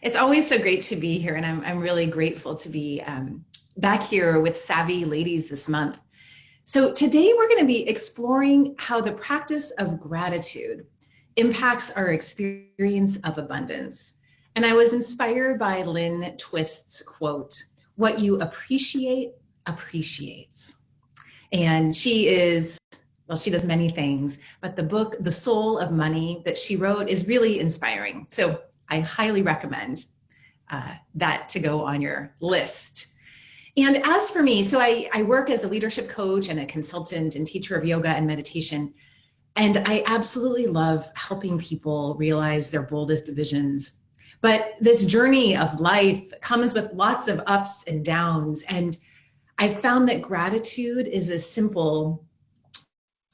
It's always so great to be here, and I'm really grateful to be back here with Savvy Ladies this month. So today we're going to be exploring how the practice of gratitude impacts our experience of abundance. And I was inspired by Lynn Twist's quote, "What you appreciate appreciates." And she is, well, she does many things, but the book, The Soul of Money, that she wrote is really inspiring. So I highly recommend that to go on your list. And as for me, so I work as a leadership coach and a consultant and teacher of yoga and meditation. And I absolutely love helping people realize their boldest visions. But this journey of life comes with lots of ups and downs. And I've found that gratitude is a simple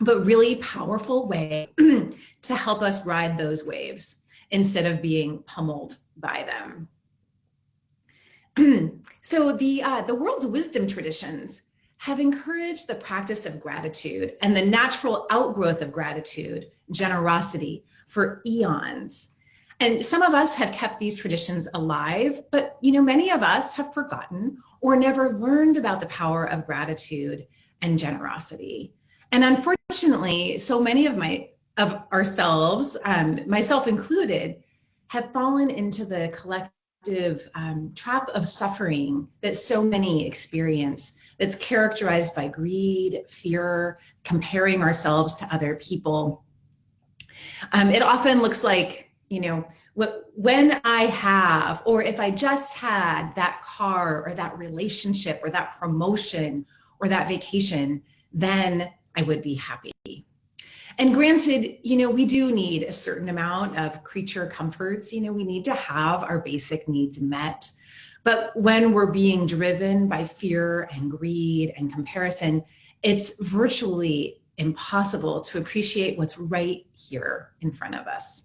but really powerful way to help us ride those waves instead of being pummeled by them. So the world's wisdom traditions have encouraged the practice of gratitude and the natural outgrowth of gratitude, generosity, for eons. And some of us have kept these traditions alive, but many of us have forgotten or never learned about the power of gratitude and generosity. And unfortunately, so many of ourselves, myself included, have fallen into the collective trap of suffering that so many experience, that's characterized by greed, fear, comparing ourselves to other people. It often looks like, when I have, or if I just had that car or that relationship or that promotion or that vacation, then I would be happy. And granted, we do need a certain amount of creature comforts. We need to have our basic needs met. But when we're being driven by fear and greed and comparison, it's virtually impossible to appreciate what's right here in front of us.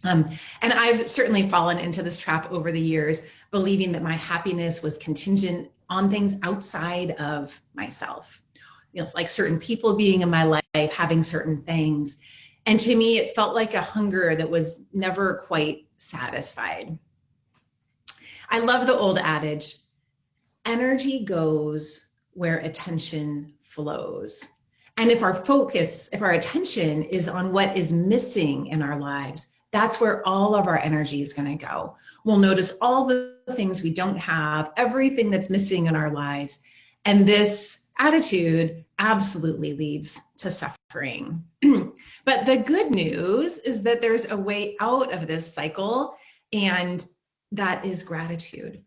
And I've certainly fallen into this trap over the years, believing that my happiness was contingent on things outside of myself. Like certain people being in my life, having certain things. And to me, it felt like a hunger that was never quite satisfied. I love the old adage, energy goes where attention flows. And if our attention is on what is missing in our lives, that's where all of our energy is going to go. We'll notice all the things we don't have, everything that's missing in our lives. And this attitude absolutely leads to suffering. But the good news is that there's a way out of this cycle, and that is gratitude.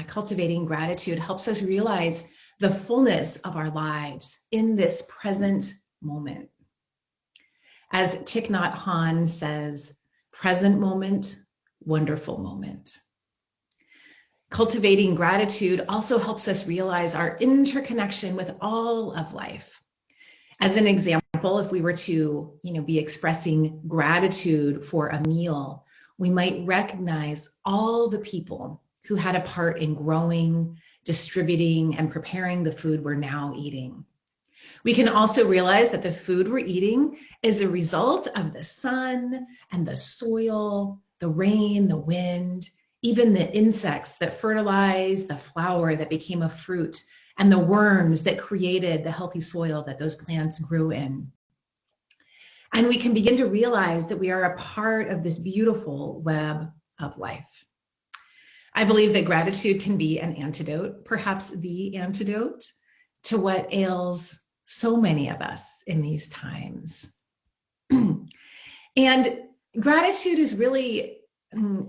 Cultivating gratitude helps us realize the fullness of our lives in this present moment. As Thich Nhat Hanh says, present moment, wonderful moment. Cultivating gratitude also helps us realize our interconnection with all of life. As an example, if we were to, be expressing gratitude for a meal, we might recognize all the people who had a part in growing, distributing, and preparing the food we're now eating. We can also realize that the food we're eating is a result of the sun and the soil, the rain, the wind, even the insects that fertilize the flower that became a fruit, and the worms that created the healthy soil that those plants grew in. And we can begin to realize that we are a part of this beautiful web of life. I believe that gratitude can be an antidote, perhaps the antidote, to what ails so many of us in these times. And gratitude is really,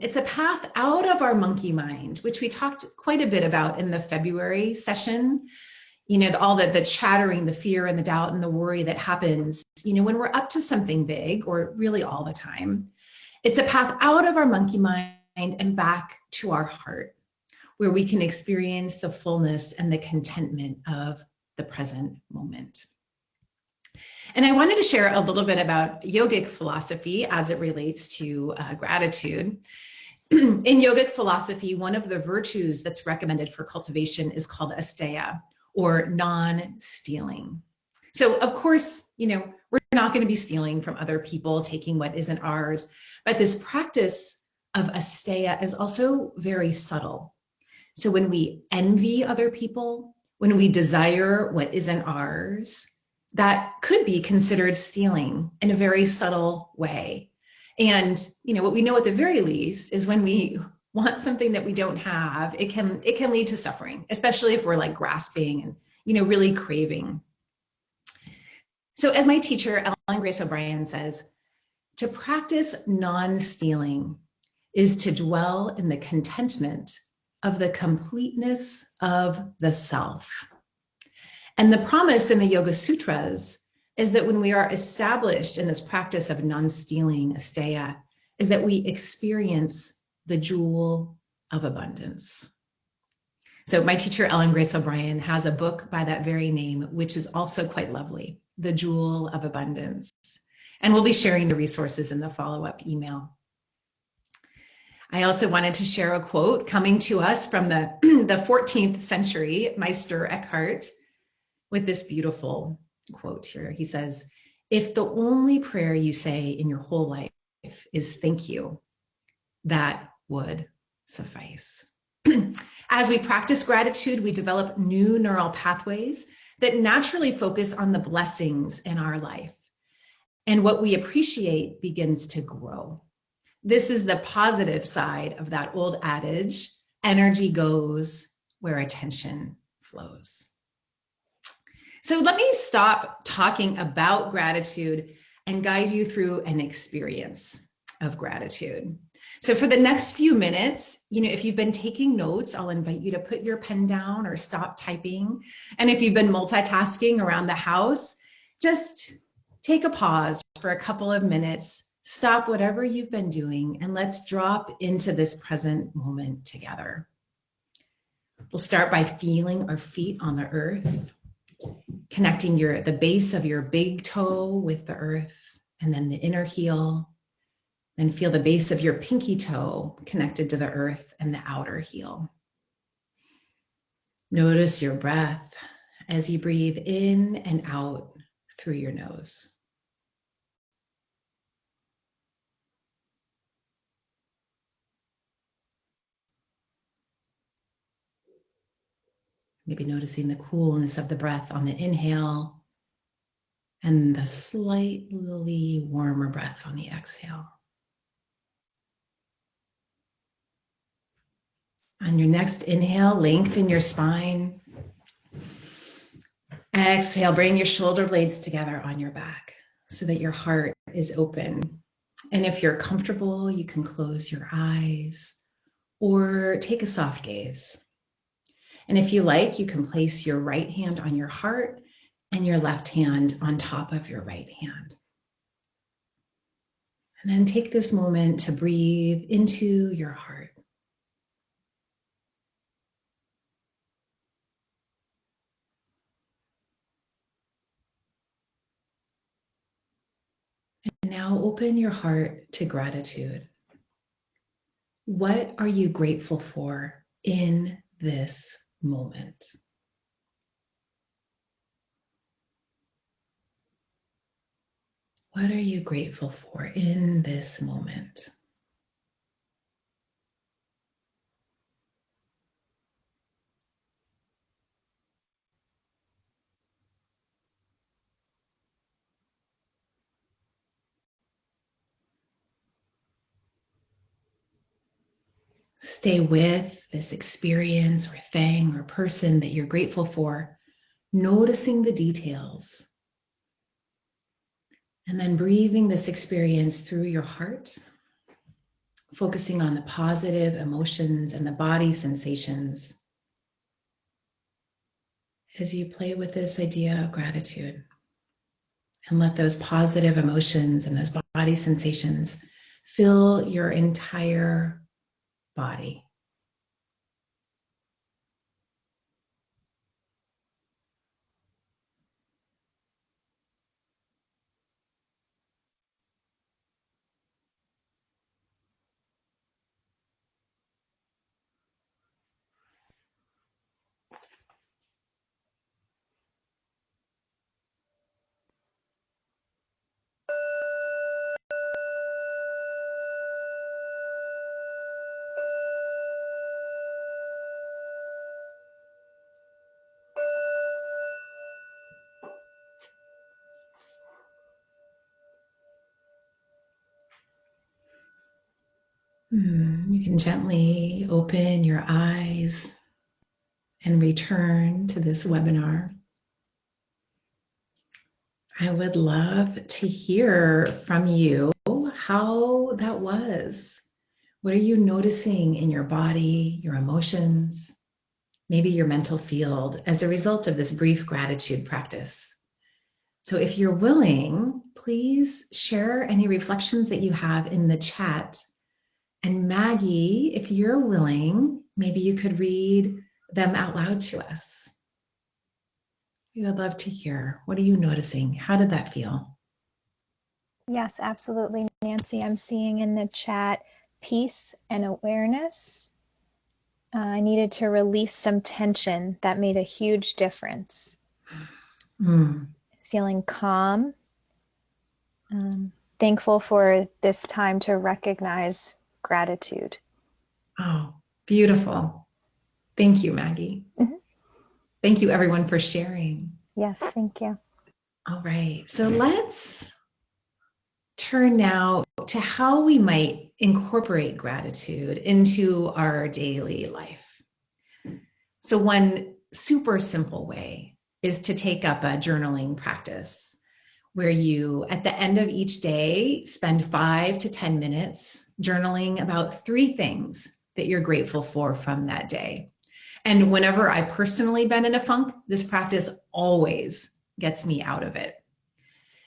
it's a path out of our monkey mind, which we talked quite a bit about in the February session. All the chattering, the fear and the doubt and the worry that happens, when we're up to something big, or really all the time. It's a path out of our monkey mind and back to our heart, where we can experience the fullness and the contentment of the present moment. And I wanted to share a little bit about yogic philosophy as it relates to gratitude. In yogic philosophy, one of the virtues that's recommended for cultivation is called asteya, or non-stealing. So of course, we're not going to be stealing from other people, taking what isn't ours, but this practice of asteya is also very subtle. So when we envy other people, when we desire what isn't ours, that could be considered stealing in a very subtle way. And what we know at the very least is when we want something that we don't have, it can lead to suffering, especially if we're like grasping and really craving. So as my teacher, Ellen Grace O'Brien, says, to practice non-stealing is to dwell in the contentment of the completeness of the self. And the promise in the Yoga Sutras is that when we are established in this practice of non-stealing, asteya, is that we experience the jewel of abundance. So my teacher, Ellen Grace O'Brien, has a book by that very name, which is also quite lovely, The Jewel of Abundance. And we'll be sharing the resources in the follow-up email. I also wanted to share a quote coming to us from the 14th century, Meister Eckhart, with this beautiful quote here. He says, if the only prayer you say in your whole life is thank you, that would suffice. As we practice gratitude, we develop new neural pathways that naturally focus on the blessings in our life. And what we appreciate begins to grow. This is the positive side of that old adage, energy goes where attention flows. So let me stop talking about gratitude and guide you through an experience of gratitude. So for the next few minutes, if you've been taking notes, I'll invite you to put your pen down or stop typing. And if you've been multitasking around the house, just take a pause for a couple of minutes, stop whatever you've been doing, and let's drop into this present moment together. We'll start by feeling our feet on the earth, connecting the base of your big toe with the earth, and then the inner heel. Then feel the base of your pinky toe connected to the earth and the outer heel. Notice your breath as you breathe in and out through your nose. Maybe noticing the coolness of the breath on the inhale and the slightly warmer breath on the exhale. On your next inhale, lengthen your spine. Exhale, bring your shoulder blades together on your back so that your heart is open. And if you're comfortable, you can close your eyes or take a soft gaze. And if you like, you can place your right hand on your heart and your left hand on top of your right hand. And then take this moment to breathe into your heart. And now open your heart to gratitude. What are you grateful for in this moment? What are you grateful for in this moment? Stay with this experience or thing or person that you're grateful for, noticing the details. And then breathing this experience through your heart, focusing on the positive emotions and the body sensations as you play with this idea of gratitude. And let those positive emotions and those body sensations fill your entire body. You can gently open your eyes and return to this webinar. I would love to hear from you how that was. What are you noticing in your body, your emotions, maybe your mental field as a result of this brief gratitude practice? So if you're willing, please share any reflections that you have in the chat. And Maggie, if you're willing, maybe you could read them out loud to us. We would love to hear. What are you noticing? How did that feel? Yes, absolutely, Nancy. I'm seeing in the chat peace and awareness. I needed to release some tension. That made a huge difference. Feeling calm. Thankful for this time to recognize gratitude. Oh, beautiful. Thank you, Maggie. Thank you, everyone, for sharing. Yes, thank you. All right, so let's turn now to how we might incorporate gratitude into our daily life. So one super simple way is to take up a journaling practice where you, at the end of each day, spend 5 to 10 minutes journaling about 3 things that you're grateful for from that day. And whenever I've personally been in a funk, this practice always gets me out of it.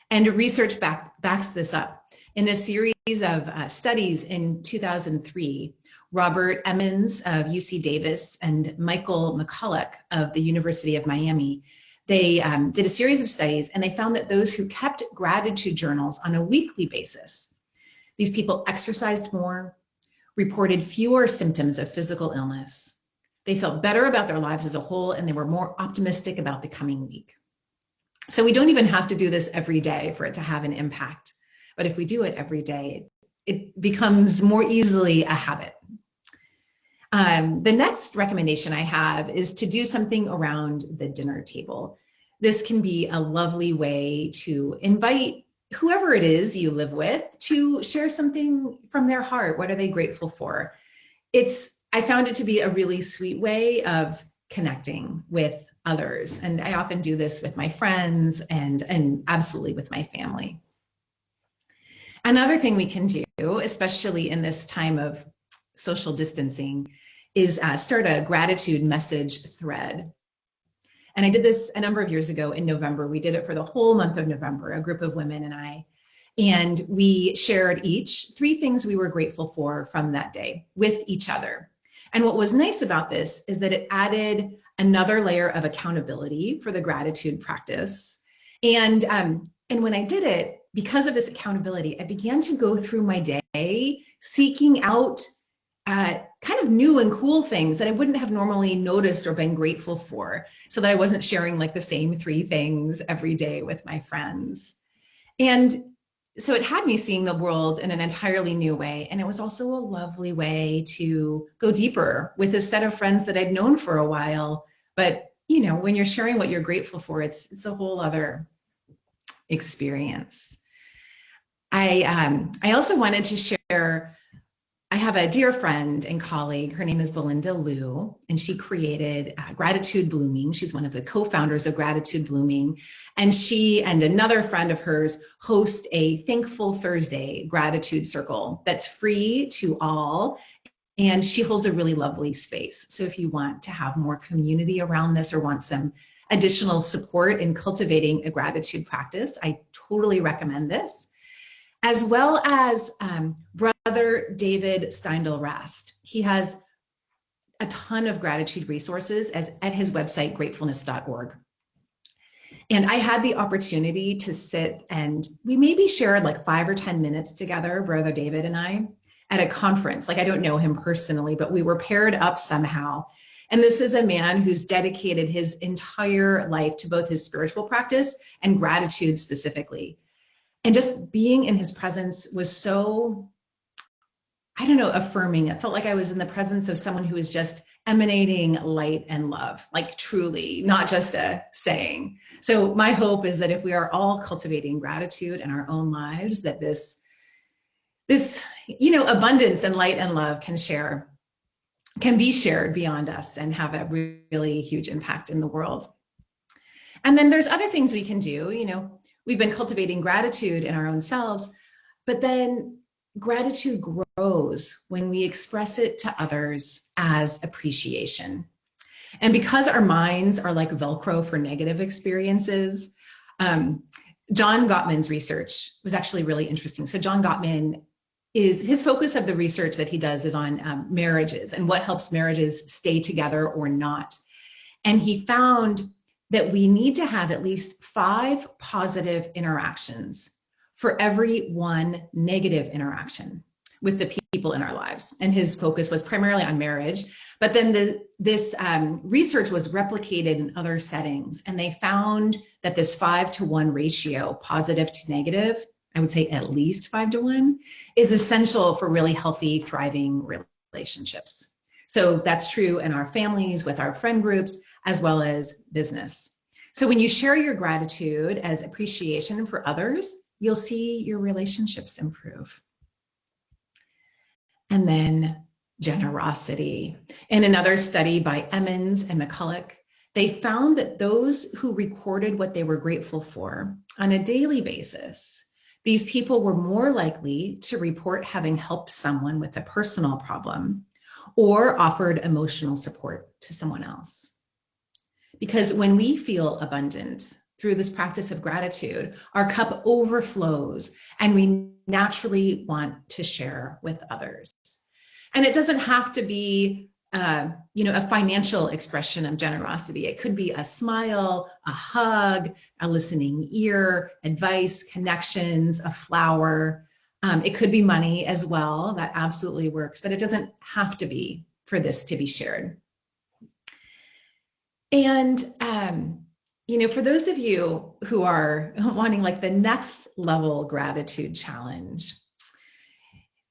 And research backs this up. In a series of studies in 2003, Robert Emmons of UC Davis and Michael McCulloch of the University of Miami, they did a series of studies, and they found that those who kept gratitude journals on a weekly basis, these people exercised more, reported fewer symptoms of physical illness. They felt better about their lives as a whole, and they were more optimistic about the coming week. So we don't even have to do this every day for it to have an impact. But if we do it every day, it becomes more easily a habit. The next recommendation I have is to do something around the dinner table. This can be a lovely way to invite whoever it is you live with to share something from their heart. What are they grateful for? I found it to be a really sweet way of connecting with others. And I often do this with my friends and absolutely with my family. Another thing we can do, especially in this time of social distancing, is start a gratitude message thread. And I did this a number of years ago in November. We did it for the whole month of November, a group of women and I. And we shared each 3 things we were grateful for from that day with each other. And what was nice about this is that it added another layer of accountability for the gratitude practice. And when I did it, because of this accountability, I began to go through my day seeking out kind of new and cool things that I wouldn't have normally noticed or been grateful for, so that I wasn't sharing like the same 3 things every day with my friends. And so it had me seeing the world in an entirely new way. And it was also a lovely way to go deeper with a set of friends that I'd known for a while. But, you know, when you're sharing what you're grateful for, it's a whole other experience. I also wanted to share, I have a dear friend and colleague. Her name is Belinda Liu, and she created Gratitude Blooming. She's one of the co-founders of Gratitude Blooming. And she and another friend of hers host a Thankful Thursday gratitude circle that's free to all. And she holds a really lovely space. So if you want to have more community around this or want some additional support in cultivating a gratitude practice, I totally recommend this. As well as Brother David Steindl-Rast. He has a ton of gratitude resources at his website, gratefulness.org. And I had the opportunity to sit, and we maybe shared like 5 or 10 minutes together, Brother David and I, at a conference. Like, I don't know him personally, but we were paired up somehow. And this is a man who's dedicated his entire life to both his spiritual practice and gratitude specifically. And just being in his presence was so, I don't know, affirming. It felt like I was in the presence of someone who was just emanating light and love, like truly, not just a saying. So my hope is that if we are all cultivating gratitude in our own lives, that this this, abundance and light and love can be shared beyond us and have a really huge impact in the world. And then there's other things we can do. We've been cultivating gratitude in our own selves, but then gratitude grows when we express it to others as appreciation. And because our minds are like Velcro for negative experiences, John Gottman's research was actually really interesting. So John Gottman his focus of the research that he does is on marriages and what helps marriages stay together or not. And he found that we need to have at least 5 positive interactions for every 1 negative interaction with the people in our lives. And his focus was primarily on marriage. But then this research was replicated in other settings, and they found that this 5-to-1 ratio, positive to negative, I would say at least 5-to-1, is essential for really healthy, thriving relationships. So that's true in our families, with our friend groups, as well as business. So when you share your gratitude as appreciation for others, you'll see your relationships improve. And then generosity. In another study by Emmons and McCulloch, they found that those who recorded what they were grateful for on a daily basis, these people were more likely to report having helped someone with a personal problem or offered emotional support to someone else. Because when we feel abundant through this practice of gratitude, our cup overflows and we naturally want to share with others. And it doesn't have to be a financial expression of generosity. It could be a smile, a hug, a listening ear, advice, connections, a flower. It could be money as well. That absolutely works, but it doesn't have to be for this to be shared. And, for those of you who are wanting like the next level gratitude challenge,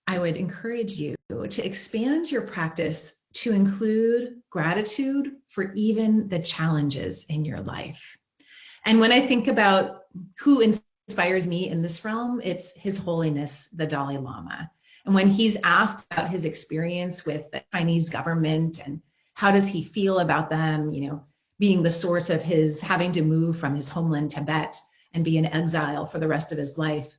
I would encourage you to expand your practice to include gratitude for even the challenges in your life. And when I think about who inspires me in this realm, it's His Holiness, the Dalai Lama. And when he's asked about his experience with the Chinese government and how does he feel about them, being the source of his having to move from his homeland, Tibet, and be in exile for the rest of his life,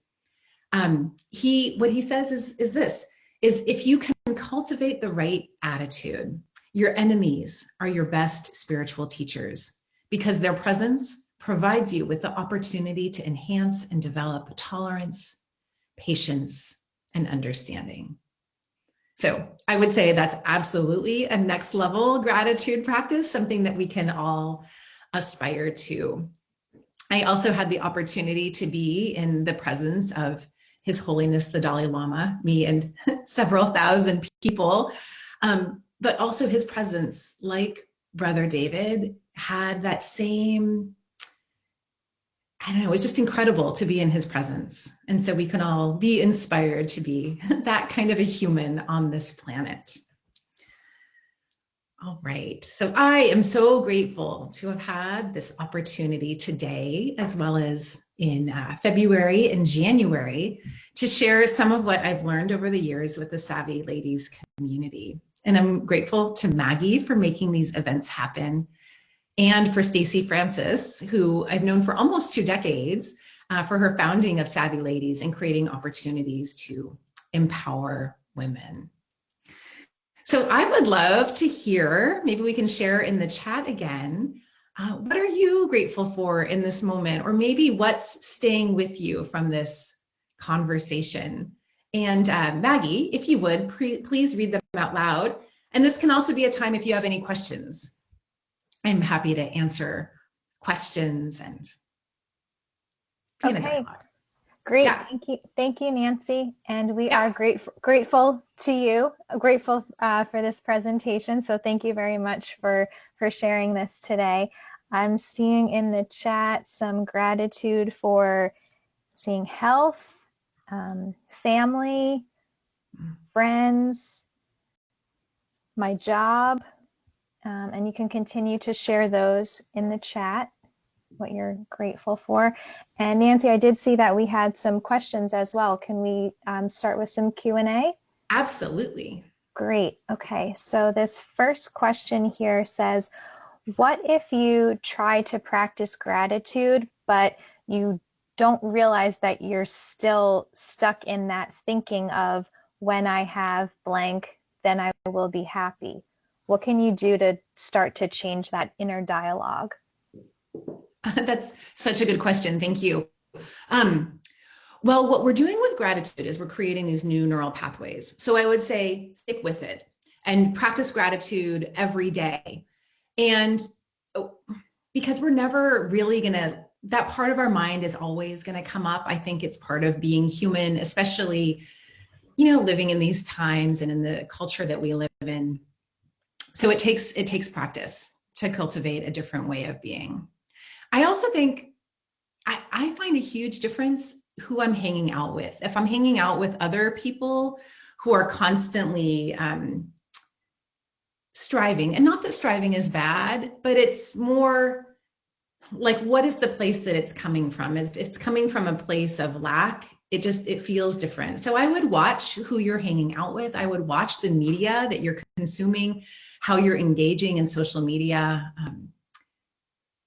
what he says is this, if you can cultivate the right attitude, your enemies are your best spiritual teachers, because their presence provides you with the opportunity to enhance and develop tolerance, patience, and understanding. So I would say that's absolutely a next level gratitude practice, something that we can all aspire to. I also had the opportunity to be in the presence of His Holiness the Dalai Lama, me and several thousand people, but also his presence, like Brother David, had that same, it was just incredible to be in his presence. And so we can all be inspired to be that kind of a human on this planet. All right, so I am so grateful to have had this opportunity today, as well as in February and January, to share some of what I've learned over the years with the Savvy Ladies community. And I'm grateful to Maggie for making these events happen, and for Stacey Francis, who I've known for almost 2 decades, for her founding of Savvy Ladies and creating opportunities to empower women. So I would love to hear, maybe we can share in the chat again, what are you grateful for in this moment? Or maybe what's staying with you from this conversation? And Maggie, if you would, please read them out loud. And this can also be a time if you have any questions. I'm happy to answer questions and be in a dialogue. Great. Yeah. Thank you, Nancy. And we are grateful to you, grateful for this presentation. So thank you very much for sharing this today. I'm seeing in the chat some gratitude for seeing health, family, friends, my job, and you can continue to share those in the chat. what you're grateful for. And Nancy, I did see that we had some questions as well. Can we start with some Q&A? Absolutely. Great. Okay. So this first question here says, what if you try to practice gratitude, but you don't realize that you're still stuck in that thinking of when I have blank, then I will be happy? What can you do to start to change that inner dialogue? That's such a good question. Thank you. Well, what we're doing with gratitude is we're creating these new neural pathways. So I would say stick with it and practice gratitude every day. And because we're never really that part of our mind is always going to come up. I think it's part of being human, especially, living in these times and in the culture that we live in. So it takes practice to cultivate a different way of being. I also think I find a huge difference who I'm hanging out with. If I'm hanging out with other people who are constantly striving, and not that striving is bad, but it's more like, what is the place that it's coming from? If it's coming from a place of lack, it feels different. So I would watch who you're hanging out with. I would watch the media that you're consuming, how you're engaging in social media.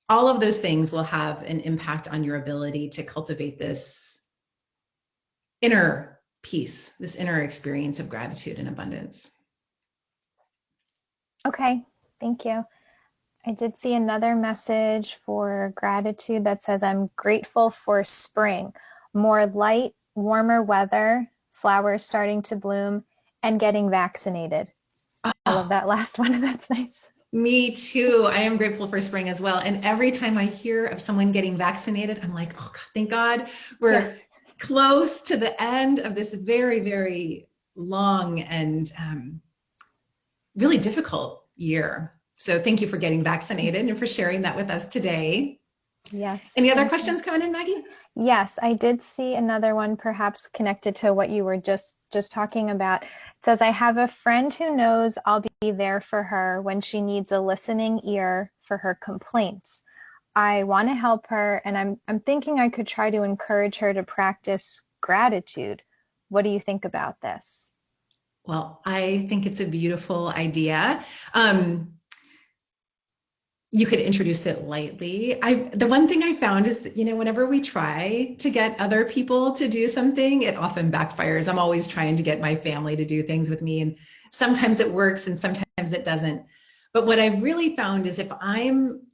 All of those things will have an impact on your ability to cultivate this inner peace, this inner experience of gratitude and abundance. Okay, thank you. I did see another message for gratitude that says, I'm grateful for spring, more light, warmer weather, flowers starting to bloom, and getting vaccinated. I love that last one. That's nice. Me too. I am grateful for spring as well. And every time I hear of someone getting vaccinated, I'm like, oh God, thank God we're close to the end of this very, very long and really difficult year. So thank you for getting vaccinated and for sharing that with us today. Yes. Any other questions coming in, Maggie? Yes, I did see another one perhaps connected to what you were just talking about. It says, I have a friend who knows I'll be there for her when she needs a listening ear for her complaints. I want to help her, and I'm thinking I could try to encourage her to practice gratitude. What do you think about this? Well, I think it's a beautiful idea. You could introduce it lightly. The one thing I found is that, whenever we try to get other people to do something, it often backfires. I'm always trying to get my family to do things with me, and sometimes it works and sometimes it doesn't. But what I've really found is if I'm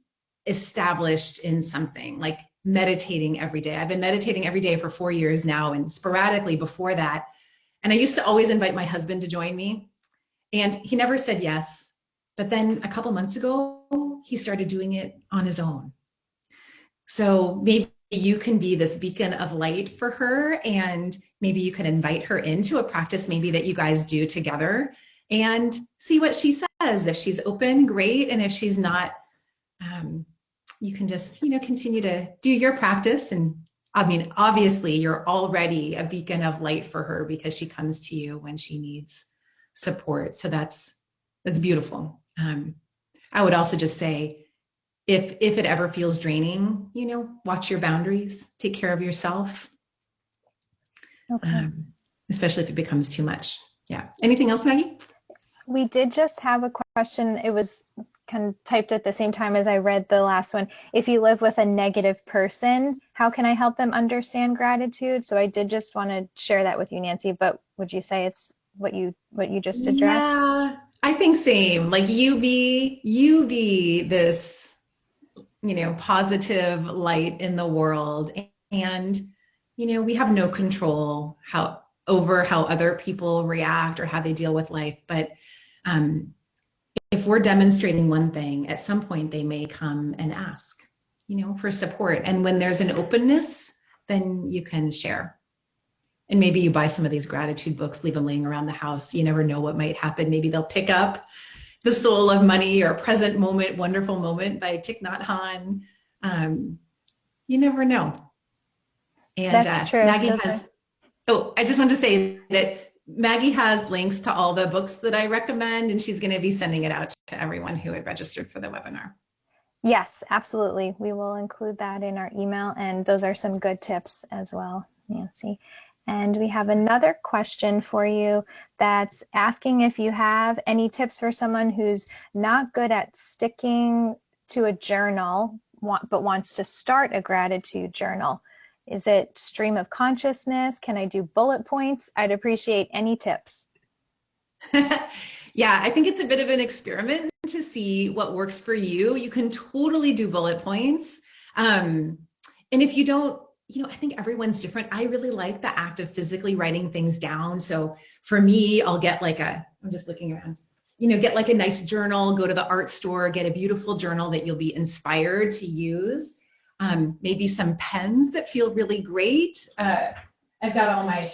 established in something like meditating every day, I've been meditating every day for 4 years now, and sporadically before that. And I used to always invite my husband to join me, and he never said yes. But then a couple months ago, he started doing it on his own. So maybe you can be this beacon of light for her, and maybe you can invite her into a practice maybe that you guys do together and see what she says. If she's open, great. And if she's not, you can just, continue to do your practice. And I mean, obviously you're already a beacon of light for her because she comes to you when she needs support. So that's beautiful. I would also just say, if it ever feels draining, watch your boundaries, take care of yourself. Okay. Especially if it becomes too much. Yeah. Anything else, Maggie? We did just have a question. It was kind of typed at the same time as I read the last one. If you live with a negative person, how can I help them understand gratitude? So I did just want to share that with you, Nancy, but would you say it's what you just addressed? Yeah, I think same. Like you be this, positive light in the world. And, we have no control over how other people react or how they deal with life. But if we're demonstrating one thing, at some point they may come and ask, for support. And when there's an openness, then you can share. And maybe you buy some of these gratitude books, leave them laying around the house. You never know what might happen. Maybe they'll pick up The Soul of Money or Present Moment, Wonderful Moment by Thich Nhat Hanh. You never know. And That's true. Maggie I just want to say that Maggie has links to all the books that I recommend, and she's going to be sending it out to everyone who had registered for the webinar. Yes, absolutely. We will include that in our email, and those are some good tips as well, Nancy. And we have another question for you that's asking if you have any tips for someone who's not good at sticking to a journal, but wants to start a gratitude journal. Is it stream of consciousness? Can I do bullet points? I'd appreciate any tips. Yeah, I think it's a bit of an experiment to see what works for you. You can totally do bullet points. And if you don't, I think everyone's different. I really like the act of physically writing things down. So for me, I'll get I'm just looking around, get like a nice journal, go to the art store, get a beautiful journal that you'll be inspired to use. Maybe some pens that feel really great. I've got all my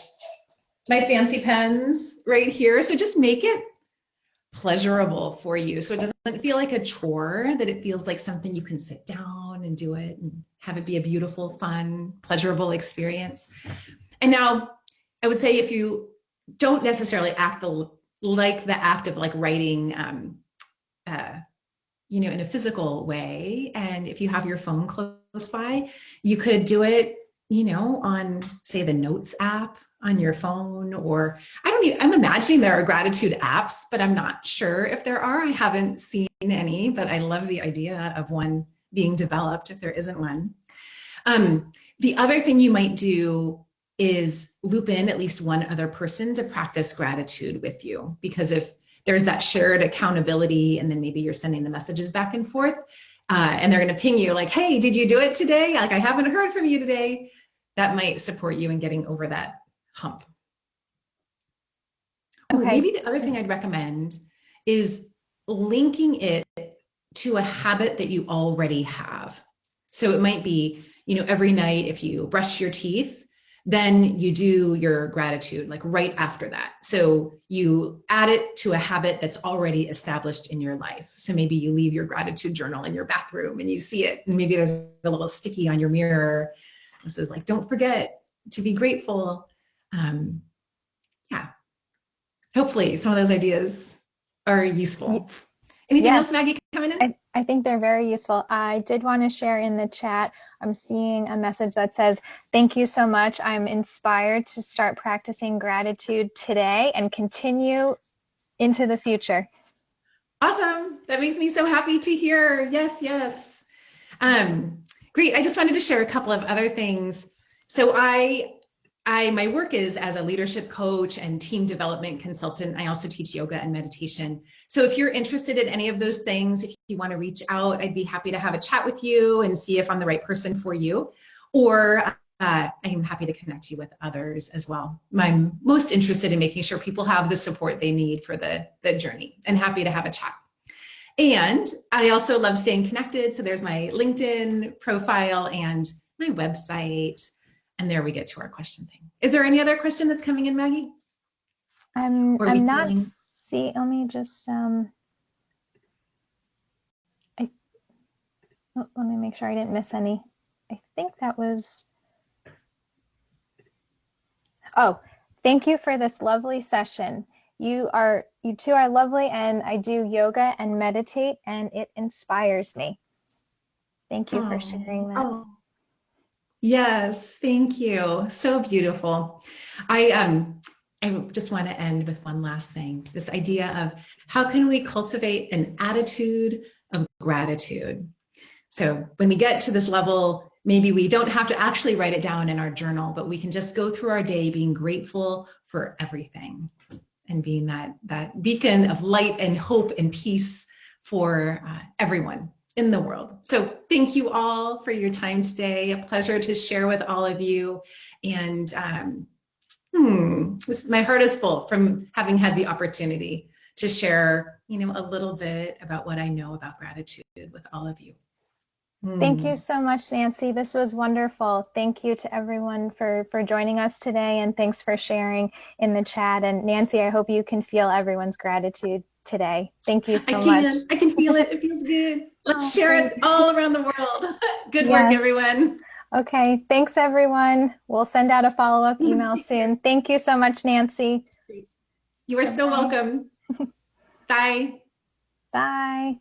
fancy pens right here. So just make it pleasurable for you. So it doesn't feel like a chore, that it feels like something you can sit down and do it and have it be a beautiful, fun, pleasurable experience. And now I would say if you don't necessarily like the act of like writing, in a physical way, and if you have your phone close by, you could do it, on say the Notes app on your phone, or I'm imagining there are gratitude apps, but I'm not sure if there are. I haven't seen any, but I love the idea of one being developed if there isn't one. The other thing you might do is loop in at least one other person to practice gratitude with you, because if there's that shared accountability, and then maybe you're sending the messages back and forth, and they're going to ping you like, hey, did you do it today? Like, I haven't heard from you today. That might support you in getting over that hump. Okay. Ooh, maybe the other thing I'd recommend is linking it to a habit that you already have. So it might be, every night if you brush your teeth, then you do your gratitude like right after that. So you add it to a habit that's already established in your life. So maybe you leave your gratitude journal in your bathroom and you see it, and maybe there's a little sticky on your mirror. This is like, don't forget to be grateful. Yeah. Hopefully some of those ideas are useful. Anything else, Maggie, coming in? I think they're very useful. I did want to share in the chat, I'm seeing a message that says, thank you so much. I'm inspired to start practicing gratitude today and continue into the future. Awesome. That makes me so happy to hear. Yes, yes. Great. I just wanted to share a couple of other things. So my work is as a leadership coach and team development consultant. I also teach yoga and meditation. So if you're interested in any of those things, if you want to reach out, I'd be happy to have a chat with you and see if I'm the right person for you. Or I'm happy to connect you with others as well. I'm most interested in making sure people have the support they need for the journey, and happy to have a chat. And I also love staying connected. So there's my LinkedIn profile and my website. And there we get to our question thing. Is there any other question that's coming in, Maggie? I'm not seeing, let me just, let me make sure I didn't miss any. I think that was, oh, thank you for this lovely session. You two are lovely, and I do yoga and meditate, and it inspires me. Thank you for sharing that. Oh. Yes, thank you. So beautiful. I just want to end with one last thing. This idea of how can we cultivate an attitude of gratitude? So when we get to this level, maybe we don't have to actually write it down in our journal, but we can just go through our day being grateful for everything and being that beacon of light and hope and peace for everyone in the world. So thank you all for your time today. A pleasure to share with all of you. And my heart is full from having had the opportunity to share, a little bit about what I know about gratitude with all of you. Thank you so much, Nancy. This was wonderful. Thank you to everyone for joining us today, and thanks for sharing in the chat. And Nancy, I hope you can feel everyone's gratitude today. Thank you so much. I can feel it. It feels good. Let's share it all around the world. Good work, everyone. Okay. Thanks, everyone. We'll send out a follow-up email soon. Thank you so much, Nancy. You are so welcome. Bye. Bye.